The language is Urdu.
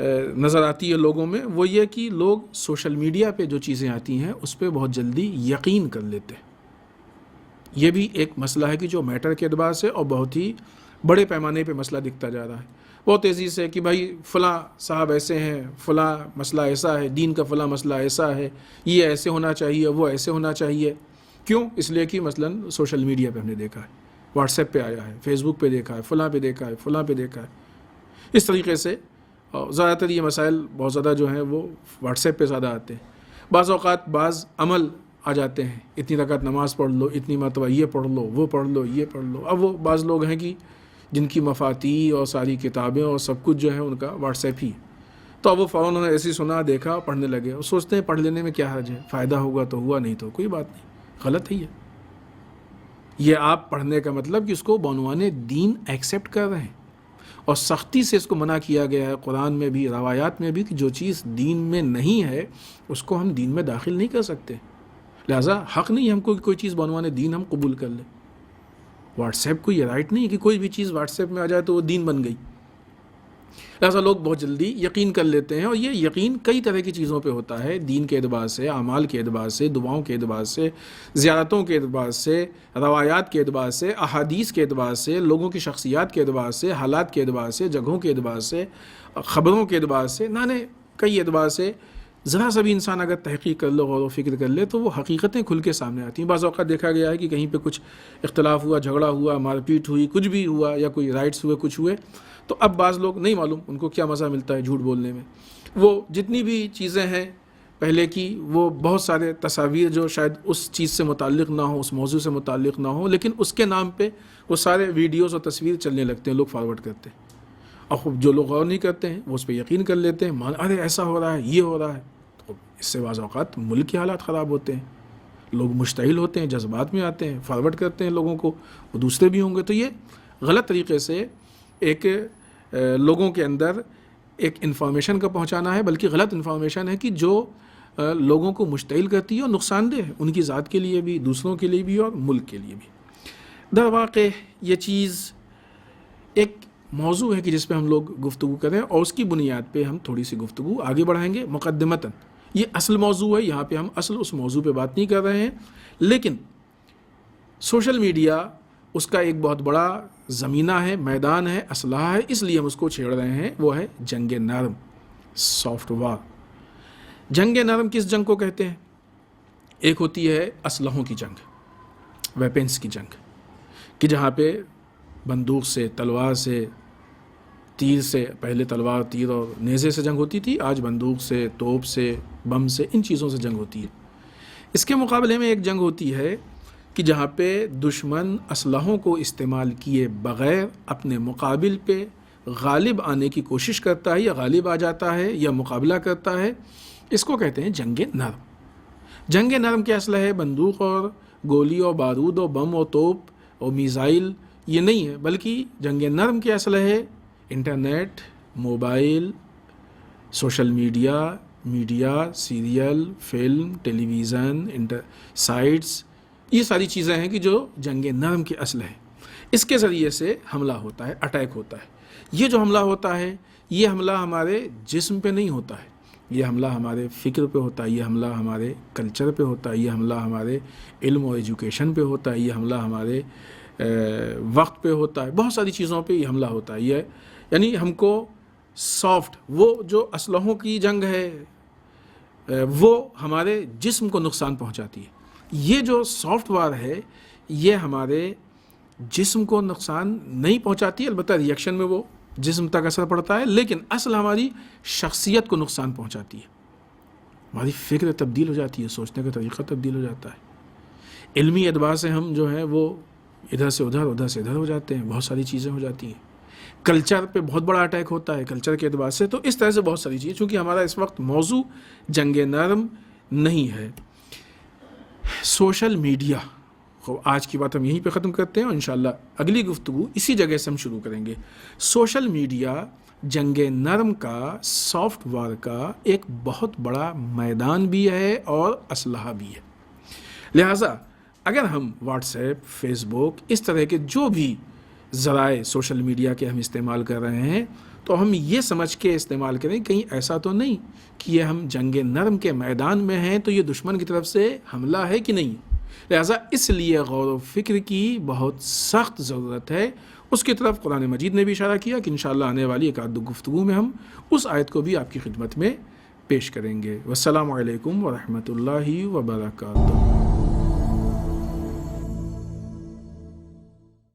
نظر آتی ہے لوگوں میں، وہ یہ کہ لوگ سوشل میڈیا پہ جو چیزیں آتی ہیں اس پہ بہت جلدی یقین کر لیتے ہیں۔ یہ بھی ایک مسئلہ ہے کہ جو میٹر کے اعتبار سے اور بہت ہی بڑے پیمانے پہ مسئلہ دکھتا جا رہا ہے بہت تیزی سے، کہ بھائی فلاں صاحب ایسے ہیں، فلاں مسئلہ ایسا ہے، دین کا فلاں مسئلہ ایسا ہے، یہ ایسے ہونا چاہیے، وہ ایسے ہونا چاہیے۔ کیوں؟ اس لیے کہ مثلاً سوشل میڈیا پہ ہم نے دیکھا ہے، واٹس ایپ پہ آیا ہے، فیس بک پہ دیکھا ہے، فلاں پہ دیکھا ہے، فلاں پہ دیکھا ہے۔ اس طریقے سے زیادہ تر یہ مسائل بہت زیادہ جو ہیں وہ واٹس ایپ پہ زیادہ آتے ہیں۔ بعض اوقات بعض عمل آ جاتے ہیں، اتنی رکعت نماز پڑھ لو، اتنی مرتبہ یہ پڑھ لو، وہ پڑھ لو، یہ پڑھ لو۔ اب وہ بعض لوگ ہیں کہ جن کی مفاتیح اور ساری کتابیں اور سب کچھ جو ہے ان کا واٹس ایپ ہی، تو اب وہ فوراً انہوں نے ایسی سنا، دیکھا، پڑھنے لگے اور سوچتے ہیں پڑھ لینے میں کیا حرج ہے، فائدہ ہوگا تو ہوا، نہیں تو کوئی بات نہیں۔ غلط ہے یہ آپ پڑھنے کا مطلب کہ اس کو بعنوان دین ایکسیپٹ کر رہے ہیں، اور سختی سے اس کو منع کیا گیا ہے قرآن میں بھی، روایات میں بھی، کہ جو چیز دین میں نہیں ہے اس کو ہم دین میں داخل نہیں کر سکتے۔ لہٰذا حق نہیں ہے ہم کو کہ کوئی چیز بعنوان دین ہم قبول کر لیں۔ واٹس ایپ کو یہ رائٹ نہیں ہے کہ کوئی بھی چیز واٹس ایپ میں آ جائے تو وہ دین بن گئی۔ لہٰذا لوگ بہت جلدی یقین کر لیتے ہیں، اور یہ یقین کئی طرح کی چیزوں پہ ہوتا ہے، دین کے اعتبار سے، اعمال کے اعتبار سے، دعاؤں کے اعتبار سے، زیارتوں کے اعتبار سے، روایات کے اعتبار سے، احادیث کے اعتبار سے، لوگوں کی شخصیات کے اعتبار سے، حالات کے اعتبار سے، جگہوں کے اعتبار سے، خبروں کے اعتبار سے، نانے کئی اعتبار سے ذرا سا بھی انسان اگر تحقیق کر لے، غور و فکر کر لے، تو وہ حقیقتیں کھل کے سامنے آتی ہیں۔ بعض اوقات دیکھا گیا ہے کہ کہیں پہ کچھ اختلاف ہوا، جھگڑا ہوا، مار پیٹ ہوئی، کچھ بھی ہوا، یا کوئی رائٹس ہوئے، کچھ ہوئے، تو اب بعض لوگ نہیں معلوم ان کو کیا مزہ ملتا ہے جھوٹ بولنے میں۔ وہ جتنی بھی چیزیں ہیں پہلے کی، وہ بہت سارے تصاویر جو شاید اس چیز سے متعلق نہ ہوں، اس موضوع سے متعلق نہ ہوں، لیکن اس کے نام پہ وہ سارے ویڈیوز اور تصویر چلنے لگتے ہیں، لوگ فارورڈ کرتے ہیں، اور جو لوگ غور نہیں کرتے ہیں وہ اس پہ یقین کر لیتے ہیں، ارے ایسا ہو رہا ہے، یہ ہو رہا ہے۔ تو اس سے بعض اوقات ملک کے حالات خراب ہوتے ہیں، لوگ مشتعل ہوتے ہیں، جذبات میں آتے ہیں، فارورڈ کرتے ہیں لوگوں کو، وہ دوسرے بھی ہوں گے۔ تو یہ غلط طریقے سے ایک لوگوں کے اندر ایک انفارمیشن کا پہنچانا ہے، بلکہ غلط انفارمیشن ہے کہ جو لوگوں کو مشتعل کرتی ہے اور نقصان دہ ہے، ان کی ذات کے لیے بھی، دوسروں کے لیے بھی اور ملک کے لیے بھی۔ در واقع یہ چیز ایک موضوع ہے کہ جس پہ ہم لوگ گفتگو کریں، اور اس کی بنیاد پہ ہم تھوڑی سی گفتگو آگے بڑھائیں گے۔ مقدمتاً یہ اصل موضوع ہے، یہاں پہ ہم اصل اس موضوع پہ بات نہیں کر رہے ہیں، لیکن سوشل میڈیا اس کا ایک بہت بڑا زمینہ ہے، میدان ہے، اسلحہ ہے، اس لیے ہم اس کو چھیڑ رہے ہیں۔ وہ ہے جنگ نرم، سافٹ وار۔ جنگ نرم کس جنگ کو کہتے ہیں؟ ایک ہوتی ہے اسلحوں کی جنگ، ویپنس کی جنگ، کہ جہاں پہ بندوق سے، تلوار سے، تیر سے، پہلے تلوار، تیر اور نیزے سے جنگ ہوتی تھی، آج بندوق سے، توپ سے، بم سے، ان چیزوں سے جنگ ہوتی ہے۔ اس کے مقابلے میں ایک جنگ ہوتی ہے کہ جہاں پہ دشمن اسلحوں کو استعمال کیے بغیر اپنے مقابل پہ غالب آنے کی کوشش کرتا ہے، یا غالب آ جاتا ہے، یا مقابلہ کرتا ہے۔ اس کو کہتے ہیں جنگ نرم۔ جنگ نرم کے اسلحے بندوق اور گولی اور بارود اور بم اور توپ اور میزائل یہ نہیں ہے، بلکہ جنگ نرم کے اسلحے internet, mobile, social media, serial, film, television, sites, یہ ساری چیزیں ہیں کہ جو جنگ نرم کے اصل ہیں۔ اس کے ذریعے سے حملہ ہوتا ہے، اٹیک ہوتا ہے۔ یہ جو حملہ ہوتا ہے، یہ حملہ ہمارے جسم پہ نہیں ہوتا ہے، یہ حملہ ہمارے فکر پہ ہوتا ہے، یہ حملہ ہمارے کلچر پہ ہوتا ہے، یہ حملہ ہمارے علم اور ایجوکیشن پہ ہوتا ہے، یہ حملہ ہمارے وقت پہ ہوتا ہے، بہت ساری چیزوں پہ یہ حملہ ہوتا ہے۔ یہ یعنی ہم کو سافٹ، وہ جو اسلحوں کی جنگ ہے وہ ہمارے جسم کو نقصان پہنچاتی ہے۔ یہ جو سافٹ وار ہے یہ ہمارے جسم کو نقصان نہیں پہنچاتی، البتہ ریئیکشن میں وہ جسم تک اثر پڑتا ہے، لیکن اصل ہماری شخصیت کو نقصان پہنچاتی ہے، ہماری فکر تبدیل ہو جاتی ہے، سوچنے کا طریقہ تبدیل ہو جاتا ہے، علمی اعتبار سے ہم جو ہیں وہ ادھر سے ادھر، ادھر سے ادھر ہو جاتے ہیں، بہت ساری چیزیں ہو جاتی ہیں۔ کلچر پہ بہت بڑا اٹیک ہوتا ہے کلچر کے اعتبار سے۔ تو اس طرح سے بہت ساری چیزیں، چونکہ ہمارا اس وقت موضوع جنگ نرم نہیں ہے۔ سوشل میڈیا، آج کی بات ہم یہیں پہ ختم کرتے ہیں، اور انشاءاللہ اگلی گفتگو اسی جگہ سے ہم شروع کریں گے۔ سوشل میڈیا جنگ نرم کا، سافٹ وار کا ایک بہت بڑا میدان بھی ہے اور اسلحہ بھی ہے۔ لہٰذا اگر ہم واٹس ایپ، فیس بک، اس طرح کے جو بھی ذرائع سوشل میڈیا کے ہم استعمال کر رہے ہیں، تو ہم یہ سمجھ کے استعمال کریں کہیں ایسا تو نہیں کہ یہ ہم جنگ نرم کے میدان میں ہیں تو یہ دشمن کی طرف سے حملہ ہے کہ نہیں. لہٰذا اس لیے غور و فکر کی بہت سخت ضرورت ہے. اس کی طرف قرآن مجید نے بھی اشارہ کیا کہ انشاءاللہ آنے والی ایک آدھ گفتگو میں ہم اس آیت کو بھی آپ کی خدمت میں پیش کریں گے. والسلام علیکم ورحمۃ اللہ وبرکاتہ.